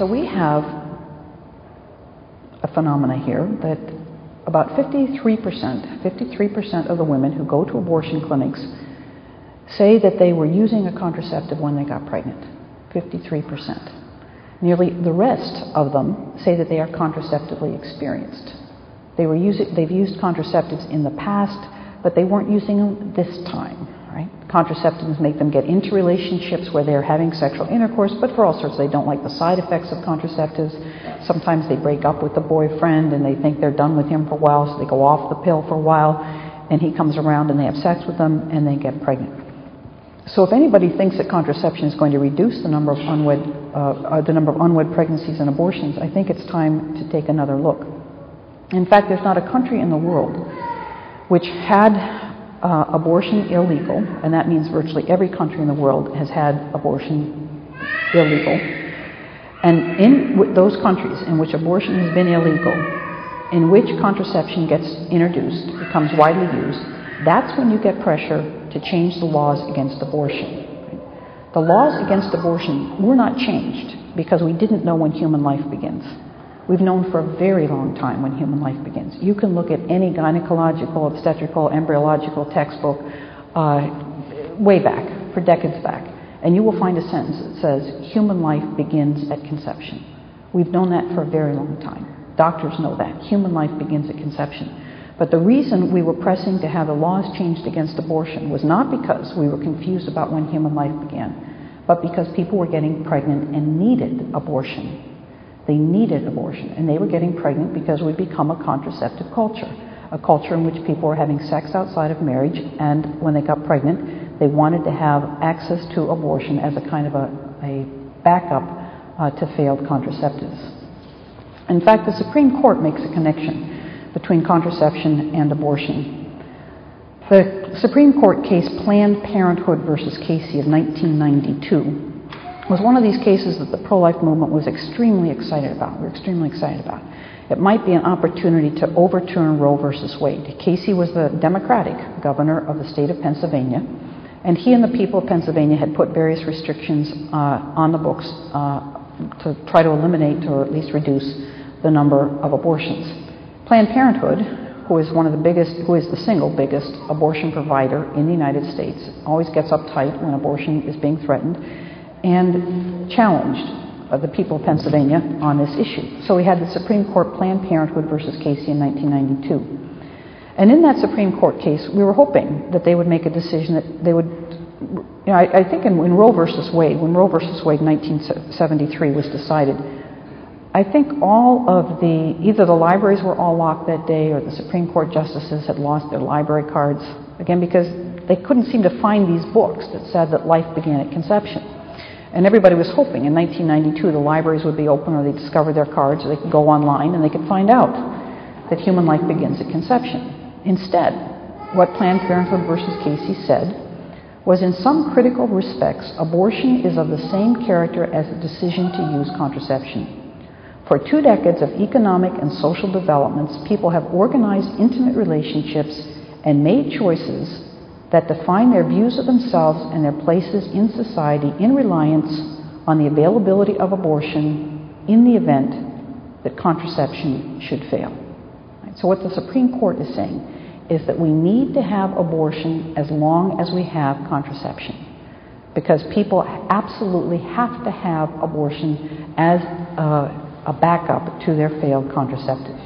So we have a phenomena here that about 53% of the women who go to abortion clinics say that they were using a contraceptive when they got pregnant. 53%. Nearly the rest of them say that they are contraceptively experienced. They've used contraceptives in the past, but they weren't using them this time. Right? Contraceptives make them get into relationships where they're having sexual intercourse, but for all sorts, they don't like the side effects of contraceptives. Sometimes they break up with the boyfriend and they think they're done with him for a while, so they go off the pill for a while, and he comes around and they have sex with them and they get pregnant. So if anybody thinks that contraception is going to reduce the number of unwed pregnancies and abortions, I think it's time to take another look. In fact, there's not a country in the world which had abortion illegal, and that means virtually every country in the world has had abortion illegal. And in those countries in which abortion has been illegal, in which contraception gets introduced, becomes widely used, that's when you get pressure to change the laws against abortion. The laws against abortion were not changed because we didn't know when human life begins. We've known for a very long time when human life begins. You can look at any gynecological, obstetrical, embryological textbook way back, for decades back, and you will find a sentence that says, human life begins at conception. We've known that for a very long time. Doctors know that. Human life begins at conception. But the reason we were pressing to have the laws changed against abortion was not because we were confused about when human life began, but because people were getting pregnant and needed abortion. They needed abortion, and they were getting pregnant because we'd become a contraceptive culture, a culture in which people were having sex outside of marriage, and when they got pregnant, they wanted to have access to abortion as a kind of a backup to failed contraceptives. In fact, the Supreme Court makes a connection between contraception and abortion. The Supreme Court case Planned Parenthood versus Casey of 1992 was one of these cases that the pro-life movement was extremely excited about. We were extremely excited about. It might be an opportunity to overturn Roe versus Wade. Casey was the Democratic governor of the state of Pennsylvania, and he and the people of Pennsylvania had put various restrictions on the books to try to eliminate or at least reduce the number of abortions. Planned Parenthood, who is the single biggest abortion provider in the United States, always gets uptight when abortion is being threatened, and challenged the people of Pennsylvania on this issue. So we had the Supreme Court Planned Parenthood versus Casey in 1992. And in that Supreme Court case, we were hoping that they would make a decision that they would, I think in Roe versus Wade, when Roe versus Wade in 1973 was decided, I think either the libraries were all locked that day or the Supreme Court justices had lost their library cards, again, because they couldn't seem to find these books that said that life began at conception. And everybody was hoping in 1992 the libraries would be open or they'd discover their cards or they could go online and they could find out that human life begins at conception. Instead, what Planned Parenthood versus Casey said was, in some critical respects, abortion is of the same character as the decision to use contraception. For 2 decades of economic and social developments, people have organized intimate relationships and made choices that define their views of themselves and their places in society in reliance on the availability of abortion in the event that contraception should fail. Right? So what the Supreme Court is saying is that we need to have abortion as long as we have contraception, because people absolutely have to have abortion as a backup to their failed contraceptives.